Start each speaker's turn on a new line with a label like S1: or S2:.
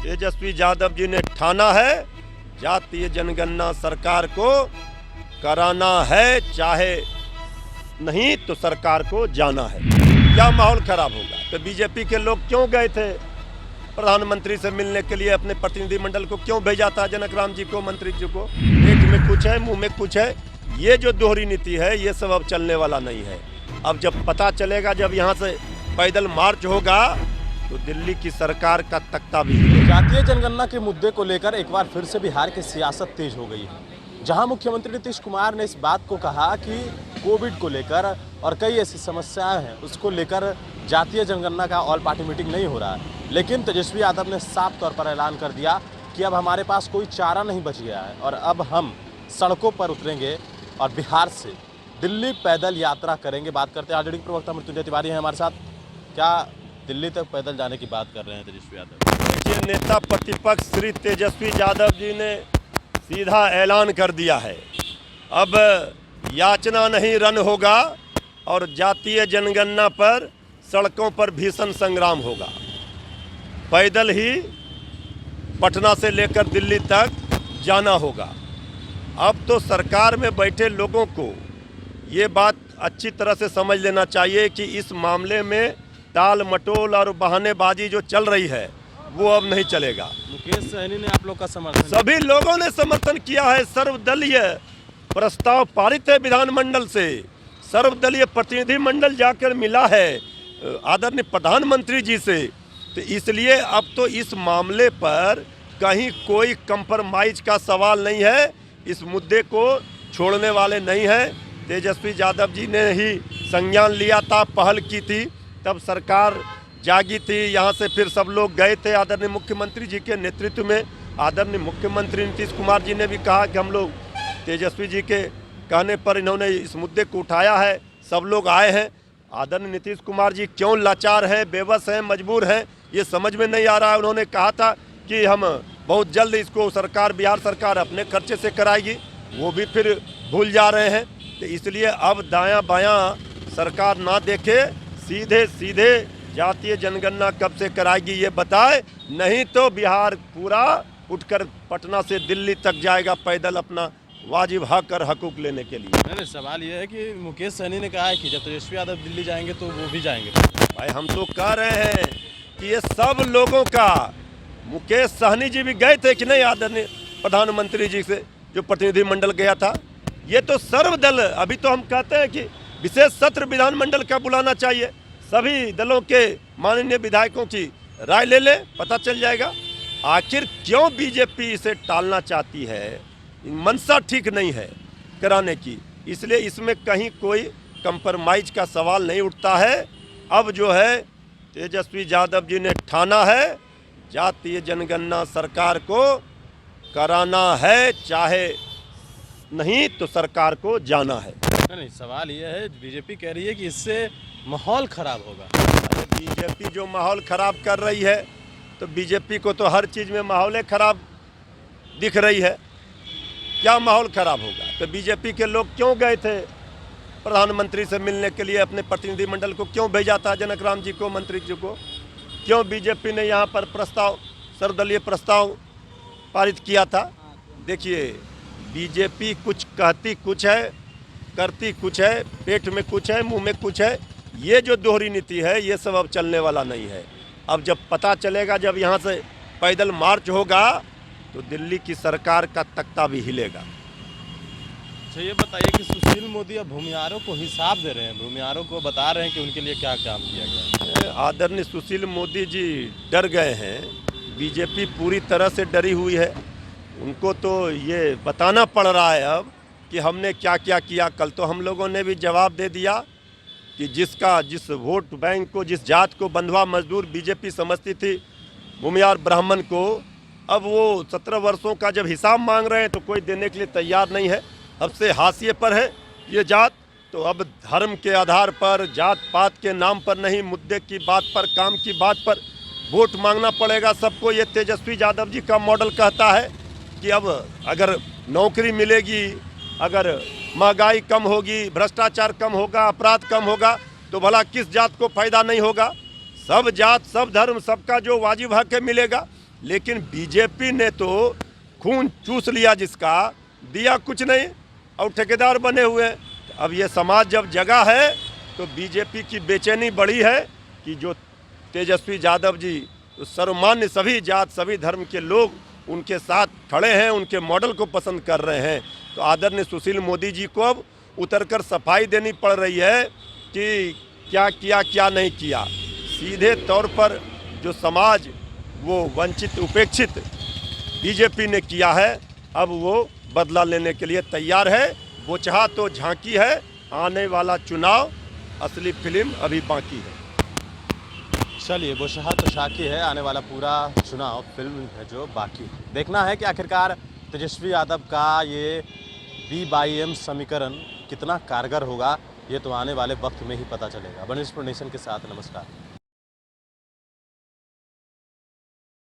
S1: तेजस्वी यादव जी ने ठाना है जातीय जनगणना सरकार को कराना है, चाहे नहीं तो सरकार को जाना है। क्या माहौल खराब होगा? तो बीजेपी के लोग क्यों गए थे प्रधानमंत्री से मिलने के लिए? अपने प्रतिनिधिमंडल को क्यों भेजा था? जनक राम जी को, मंत्री जी को? पेट में कुछ है, मुंह में कुछ है। ये जो दोहरी नीति है, ये सब अब चलने वाला नहीं है। अब जब पता चलेगा, जब यहाँ से पैदल मार्च होगा तो दिल्ली की सरकार का तख्ता भी हिलेगा।
S2: जातीय जनगणना के मुद्दे को लेकर एक बार फिर से बिहार की सियासत तेज हो गई है, जहां मुख्यमंत्री नीतीश कुमार ने इस बात को कहा कि कोविड को लेकर और कई ऐसी समस्याएं हैं, उसको लेकर जातीय जनगणना का ऑल पार्टी मीटिंग नहीं हो रहा है। लेकिन तेजस्वी यादव ने साफ तौर पर ऐलान कर दिया कि अब हमारे पास कोई चारा नहीं बच गया है और अब हम सड़कों पर उतरेंगे और बिहार से दिल्ली पैदल यात्रा करेंगे। बात करते हैं आरजेडी प्रवक्ता मृत्युंजय तिवारी हैं हमारे साथ। क्या दिल्ली तक पैदल जाने की बात कर रहे हैं तेजस्वी यादव?
S1: ये नेता प्रतिपक्ष श्री तेजस्वी यादव जी ने सीधा ऐलान कर दिया है, अब याचना नहीं रन होगा और जातीय जनगणना पर सड़कों पर भीषण संग्राम होगा। पैदल ही पटना से लेकर दिल्ली तक जाना होगा। अब तो सरकार में बैठे लोगों को ये बात अच्छी तरह से समझ लेना चाहिए कि इस मामले में टाल मटोल और बहानेबाजी जो चल रही है वो अब नहीं चलेगा।
S2: मुकेश सहनी ने आप लोग का समर्थन,
S1: सभी लोगों ने समर्थन किया है। सर्वदलीय प्रस्ताव पारित है विधानमंडल से, सर्वदलीय प्रतिनिधिमंडल जाकर मिला है आदरणीय प्रधानमंत्री जी से। तो इसलिए अब तो इस मामले पर कहीं कोई कंप्रोमाइज का सवाल नहीं है। इस मुद्दे को छोड़ने वाले नहीं हैं। तेजस्वी यादव जी ने ही संज्ञान लिया था, पहल की थी, तब सरकार जागी थी। यहाँ से फिर सब लोग गए थे आदरणीय मुख्यमंत्री जी के नेतृत्व में। आदरणीय मुख्यमंत्री नीतीश कुमार जी ने भी कहा कि हम लोग तेजस्वी जी के कहने पर इन्होंने इस मुद्दे को उठाया है, सब लोग आए हैं। आदरणीय नीतीश कुमार जी क्यों लाचार हैं, बेबस हैं, मजबूर हैं, ये समझ में नहीं आ रहा है। उन्होंने कहा था कि हम बहुत जल्द इसको सरकार, बिहार सरकार अपने खर्चे से कराएगी, वो भी फिर भूल जा रहे हैं। तो इसलिए अब दायां बायां सरकार ना देखे, सीधे सीधे जातीय जनगणना कब से कराएगी ये बताए, नहीं तो बिहार पूरा उठकर पटना से दिल्ली तक जाएगा पैदल अपना वाजिब हक और हकूक लेने के लिए।
S2: नहीं, सवाल यह है कि मुकेश सहनी ने कहा है कि जब तेजस्वी यादव दिल्ली जाएंगे तो वो भी जाएंगे।
S1: भाई हम तो कह रहे हैं कि ये सब लोगों का, मुकेश सहनी जी भी गए थे कि नहीं आदरणीय प्रधानमंत्री जी से जो प्रतिनिधिमंडल गया था, ये तो सर्वदल, अभी तो हम कहते हैं कि विशेष सत्र विधानमंडल का बुलाना चाहिए, सभी दलों के माननीय विधायकों की राय ले ले, पता चल जाएगा आखिर क्यों बीजेपी इसे टालना चाहती है। मंशा ठीक नहीं है कराने की, इसलिए इसमें कहीं कोई कंप्रोमाइज का सवाल नहीं उठता है। अब जो है तेजस्वी यादव जी ने ठाना है जातीय जनगणना सरकार को कराना है, चाहे नहीं तो सरकार को जाना है।
S2: नहीं, सवाल यह है, बीजेपी कह रही है कि इससे माहौल खराब होगा।
S1: अरे बीजेपी जो माहौल खराब कर रही है, तो बीजेपी को तो हर चीज़ में माहौल खराब दिख रही है। क्या माहौल खराब होगा? तो बीजेपी के लोग क्यों गए थे प्रधानमंत्री से मिलने के लिए? अपने प्रतिनिधिमंडल को क्यों भेजा था? जनक राम जी को, मंत्री जी को? क्यों बीजेपी ने यहाँ पर प्रस्ताव, सर्वदलीय प्रस्ताव पारित किया था? देखिए, बीजेपी कुछ कहती कुछ है, करती कुछ है, पेट में कुछ है, मुंह में कुछ है। ये जो दोहरी नीति है, ये सब अब चलने वाला नहीं है। अब जब पता चलेगा, जब यहाँ से पैदल मार्च होगा तो दिल्ली की सरकार का तख्ता भी हिलेगा।
S2: अच्छा, ये बताइए कि सुशील मोदी अब भूमिहारों को हिसाब दे रहे हैं, भूमिहारों को बता रहे हैं कि उनके लिए क्या काम किया गया।
S1: आदरणीय सुशील मोदी जी डर गए हैं, बीजेपी पूरी तरह से डरी हुई है। उनको तो ये बताना पड़ रहा है अब कि हमने क्या क्या किया। कल तो हम लोगों ने भी जवाब दे दिया कि जिस वोट बैंक को, जिस जात को बंधुआ मजदूर बीजेपी समझती थी, भूमिहार ब्राह्मण को, अब वो 17 वर्षों का जब हिसाब मांग रहे हैं तो कोई देने के लिए तैयार नहीं है। अब से हाशिए पर है ये जात, तो अब धर्म के आधार पर, जात पात के नाम पर नहीं, मुद्दे की बात पर, काम की बात पर वोट मांगना पड़ेगा सबको। ये तेजस्वी यादव जी का मॉडल कहता है कि अब अगर नौकरी मिलेगी, अगर महंगाई कम होगी, भ्रष्टाचार कम होगा, अपराध कम होगा, तो भला किस जात को फायदा नहीं होगा? सब जात, सब धर्म, सबका जो वाजिब हक है मिलेगा। लेकिन बीजेपी ने तो खून चूस लिया, जिसका दिया कुछ नहीं और ठेकेदार बने हुए हैं। अब ये समाज जब जगा है तो बीजेपी की बेचैनी बढ़ी है कि जो तेजस्वी यादव जी, तो सर्वमान्य सभी जात सभी धर्म के लोग उनके साथ खड़े हैं, उनके मॉडल को पसंद कर रहे हैं। तो आदरणीय सुशील मोदी जी को अब उतरकर सफाई देनी पड़ रही है कि क्या किया क्या नहीं किया। सीधे तौर पर जो समाज वो वंचित उपेक्षित बीजेपी ने किया है, अब वो बदला लेने के लिए तैयार है। वो चाहा तो झांकी है, आने वाला चुनाव असली फिल्म अभी बाकी है।
S2: चलिए, वो शाह तो शाकी है, आने वाला पूरा चुनाव फिल्म है जो बाकी है। देखना है कि आखिरकार तेजस्वी यादव का ये V/M समीकरण कितना कारगर होगा, ये तो आने वाले वक्त में ही पता चलेगा। बनिस्पुर नेशन के साथ नमस्कार।